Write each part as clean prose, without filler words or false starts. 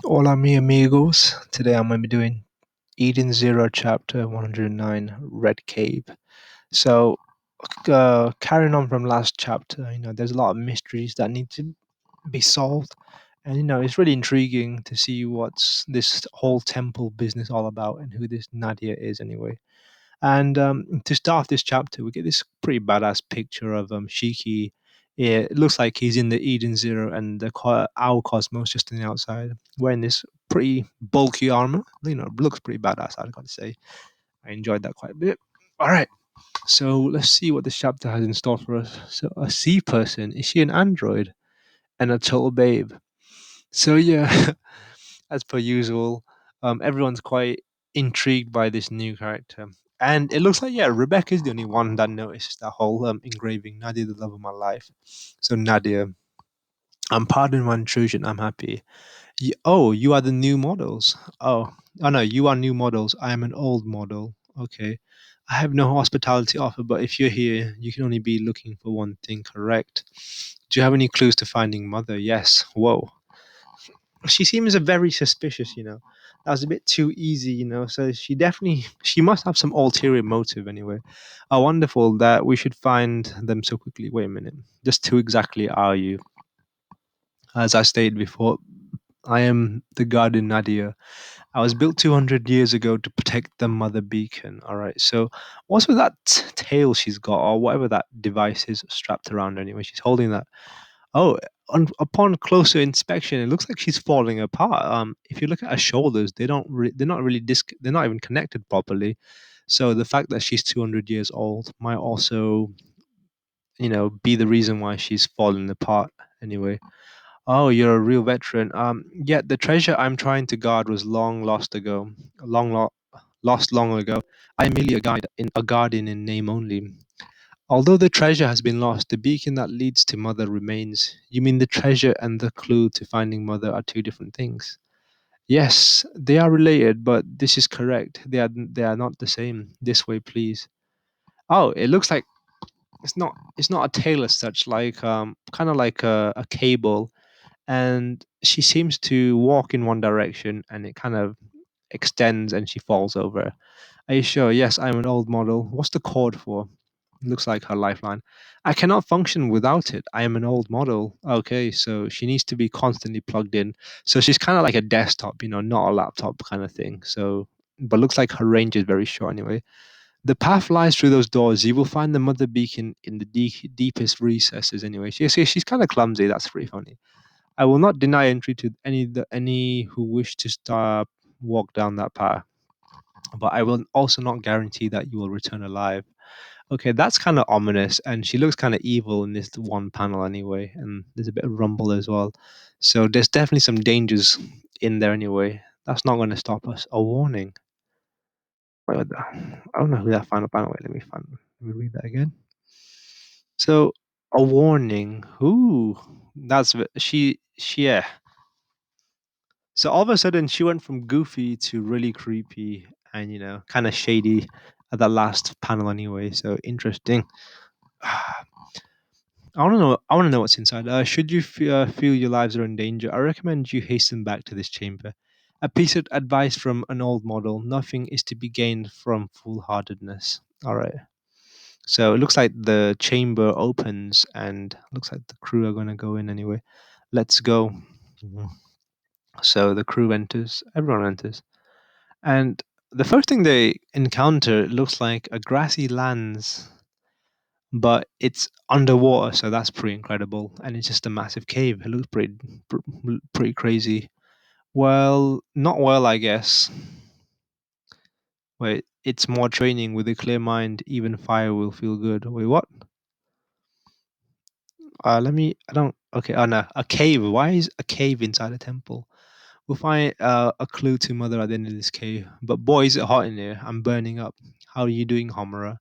Hola, mi amigos. Today I'm going to be doing Eden Zero Chapter 109 Red Cave. So, carrying on from last chapter, there's a lot of mysteries that need to be solved. And, it's really intriguing to see what's this whole temple business all about and who this Nadia is, anyway. And to start this chapter, we get this pretty badass picture of Shiki. It looks like he's in the Eden Zero and the our Cosmos just on the outside, wearing this pretty bulky armor. Looks pretty badass, I've got to say. I enjoyed that quite a bit. All right, so let's see what this chapter has in store for us. So, a sea person, is she an android? And a total babe. So, yeah, as per usual, everyone's quite intrigued by this new character. And it looks like, yeah, Rebecca's the only one that noticed that whole engraving, Nadia, the love of my life. So, Nadia, pardon my intrusion, I'm happy. Oh, you are the new models. Oh no, you are new models. I am an old model. Okay. I have no hospitality offer, but if you're here, you can only be looking for one thing, correct? Do you have any clues to finding Mother? Yes. Whoa. She seems a very suspicious. That was a bit too easy. So she must have some ulterior motive anyway. Wonderful that we should find them so quickly. Wait a minute. Just who exactly are you? As I stated before, I am the guardian Nadia. I was built 200 years ago to protect the mother beacon. All right. So what's with that tail she's got, or whatever that device is strapped around anyway? She's holding that. Oh, upon closer inspection, it looks like she's falling apart. If you look at her shoulders, they're not really they're not even connected properly. So the fact that she's 200 years old might also, be the reason why she's fallen apart. Anyway, oh, you're a real veteran. Yeah, the treasure I'm trying to guard was long lost ago, lost long ago. I am merely a guardian in name only. Although the treasure has been lost, the beacon that leads to Mother remains. You mean the treasure and the clue to finding Mother are two different things? Yes, they are related, but this is correct. They are not the same. This way, please. Oh, it looks like it's not a tail as such, like kind of like a cable, and she seems to walk in one direction and it kind of extends and she falls over. Are you sure? Yes, I'm an old model. What's the cord for? Looks like her lifeline. I cannot function without it. I am an old model. Okay, so she needs to be constantly plugged in. So she's kind of like a desktop, not a laptop kind of thing. So, but looks like her range is very short anyway. The path lies through those doors. You will find the mother beacon in the deepest recesses anyway. She's kind of clumsy. That's pretty funny. I will not deny entry to any who wish to start walk down that path, but I will also not guarantee that you will return alive. Okay, that's kind of ominous, and she looks kind of evil in this one panel anyway, and there's a bit of rumble as well. So there's definitely some dangers in there anyway. That's not going to stop us. A warning. Wait, I don't know who that final panel. Wait, let me read that again. So a warning. Ooh, yeah. So all of a sudden, she went from goofy to really creepy and kind of shady at that last panel anyway. So interesting. I want to know. I want to know what's inside. Should you feel your lives are in danger, I recommend you hasten back to this chamber. A piece of advice from an old model: nothing is to be gained from foolhardiness. All right. So it looks like the chamber opens, and looks like the crew are going to go in anyway. Let's go. Mhm. So the crew enters. Everyone enters, and the first thing they encounter looks like a grassy lands, but it's underwater, so that's pretty incredible. And it's just a massive cave. It looks pretty crazy. Well, not well, I guess. Wait, it's more training with a clear mind. Even fire will feel good. Wait, what? Let me. I don't. Okay. Oh no, a cave. Why is a cave inside a temple? We'll find a clue to Mother at the end of this cave. But boy, is it hot in here. I'm burning up. How are you doing, Homura?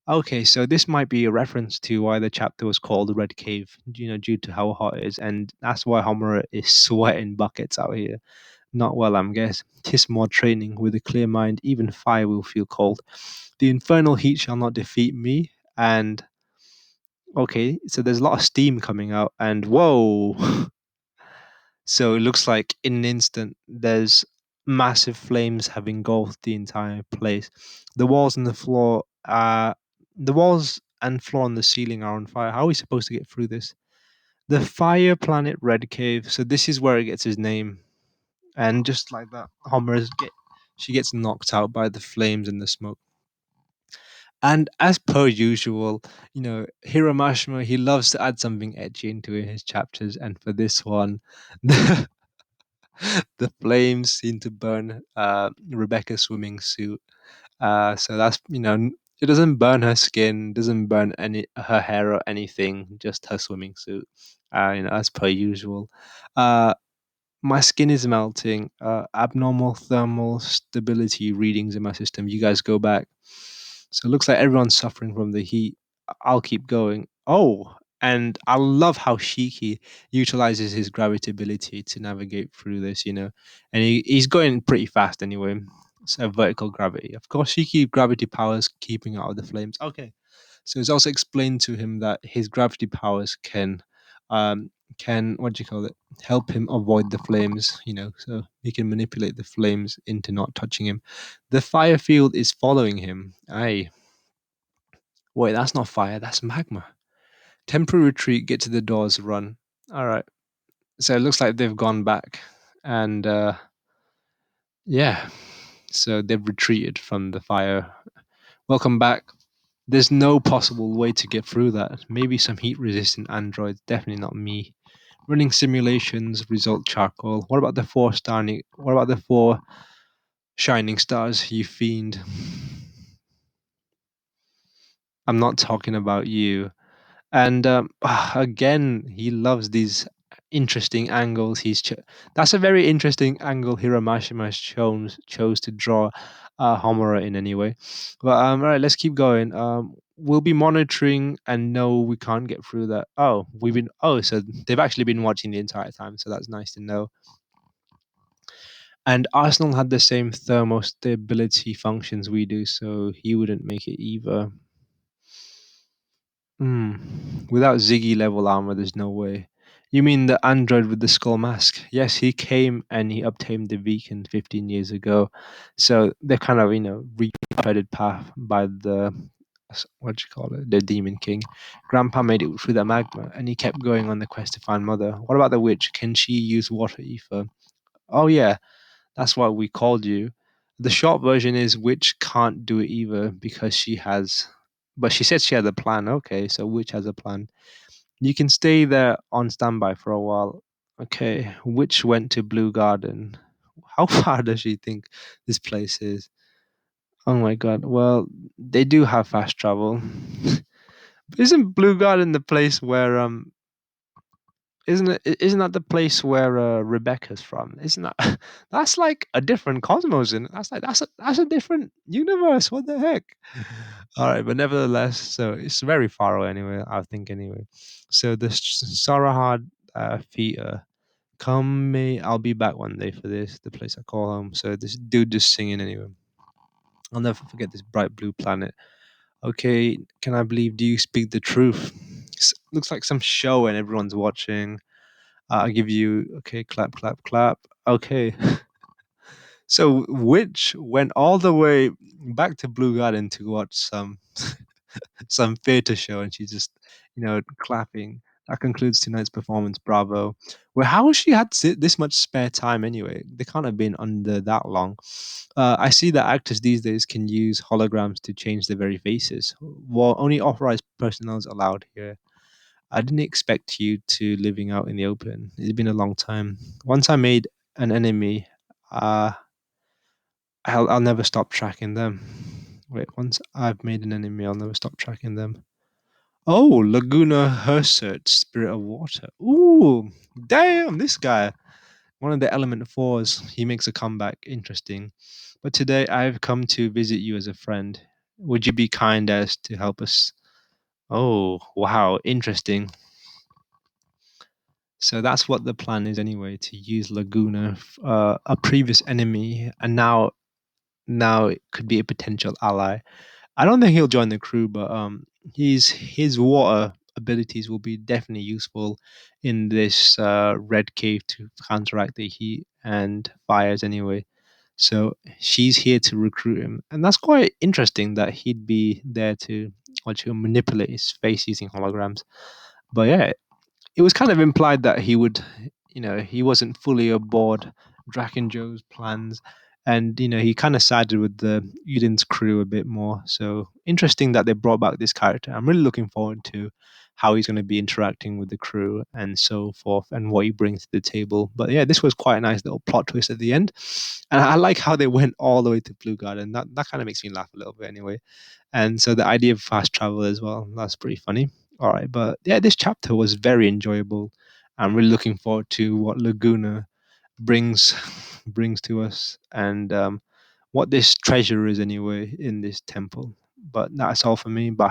Okay, so this might be a reference to why the chapter was called the Red Cave, due to how hot it is, and that's why Homura is sweating buckets out here. Not well, I'm guess. Tis more training. With a clear mind, even fire will feel cold. The infernal heat shall not defeat me. And okay, so there's a lot of steam coming out, and whoa, So it looks like in an instant, there's massive flames have engulfed the entire place. The walls and the floor, the walls and floor and the ceiling are on fire. How are we supposed to get through this? The Fire Planet Red Cave. So this is where it gets his name. And just like that, she gets knocked out by the flames and the smoke. And as per usual, Hiramashima, he loves to add something edgy into his chapters. And for this one, the, the flames seem to burn Rebecca's swimming suit. So that's, it doesn't burn her skin, doesn't burn any her hair or anything, just her swimming suit. As per usual. Uh, my skin is melting. Abnormal thermal stability readings in my system. You guys go back. So it looks like everyone's suffering from the heat. I'll keep going. Oh, and I love how Shiki utilizes his gravity ability to navigate through this, and he's going pretty fast anyway. So vertical gravity. Of course, Shiki gravity powers keeping out of the flames. Okay. So it's also explained to him that his gravity powers can what do you call it? Help him avoid the flames, so he can manipulate the flames into not touching him. The fire field is following him. Aye. Wait, that's not fire, that's magma. Temporary retreat, get to the doors, run. Alright. So it looks like they've gone back. And yeah. So they've retreated from the fire. Welcome back. There's no possible way to get through that. Maybe some heat resistant androids, definitely not me. Running simulations, result charcoal. What about the what about the four shining stars, you fiend? I'm not talking about you. And again, he loves these interesting angles. That's a very interesting angle Hiramashima chose to draw Homura in anyway. But all right, let's keep going. We'll be monitoring, and no, we can't get through that. So they've actually been watching the entire time, so that's nice to know. And Arsenal had the same thermostability functions we do, so he wouldn't make it either. Without Ziggy level armor, there's no way. You mean the android with the skull mask? Yes, he came and he obtained the beacon 15 years ago. So they're kind of, retreaded path by what do you call it? The Demon King. Grandpa made it through the magma and he kept going on the quest to find Mother. What about the witch? Can she use water ether? Oh, yeah, that's why we called you. The short version is Witch can't do it either because but she said she had a plan. Okay, so Witch has a plan. You can stay there on standby for a while. Okay, Witch went to Blue Garden. How far does she think this place is? Oh my god. Well, they do have fast travel. Isn't Blue Garden the place where isn't that the place where Rebecca's from? Isn't that that's like a different cosmos and that's a different universe. What the heck? All right, but nevertheless, so it's very far away anyway, I think anyway. So the Sarahad theater. Come me, I'll be back one day for this, the place I call home. So this dude just singing anyway. I'll never forget this bright blue planet. Okay, can I believe? Do you speak the truth? Looks like some show and everyone's watching. I'll give you okay, clap, clap, clap. Okay. So Witch went all the way back to Blue Garden to watch some theater show, and she's just clapping. That concludes tonight's performance. Bravo. Well, how has she had this much spare time anyway? They can't have been under that long. I see that actors these days can use holograms to change their very faces. Well, only authorized personnel is allowed here. I didn't expect you to living out in the open. It's been a long time. Once I made an enemy, uh, I'll never stop tracking them. Wait, once I've made an enemy, I'll never stop tracking them. Oh, Laguna Hersert, Spirit of Water. Ooh, damn, this guy. One of the Element Fours. He makes a comeback. Interesting. But today I've come to visit you as a friend. Would you be kind as to help us? Oh, wow, interesting. So that's what the plan is anyway, to use Laguna, a previous enemy, and now it could be a potential ally. I don't think he'll join the crew, but his water abilities will be definitely useful in this red cave to counteract the heat and fires anyway. So she's here to recruit him, and that's quite interesting that he'd be there to watch him manipulate his face using holograms. But yeah, it was kind of implied that he would, he wasn't fully aboard Draken Joe's plans, and he kind of sided with the Eden's crew a bit more. So interesting that they brought back this character. I'm really looking forward to how he's going to be interacting with the crew and so forth, and what he brings to the table. But yeah, this was quite a nice little plot twist at the end, and I like how they went all the way to Blue Garden. That kind of makes me laugh a little bit anyway. And so the idea of fast travel as well, that's pretty funny. All right, but yeah, this chapter was very enjoyable. I'm really looking forward to what Laguna brings brings to us, and what this treasure is anyway in this temple. But that's all for me. Bye.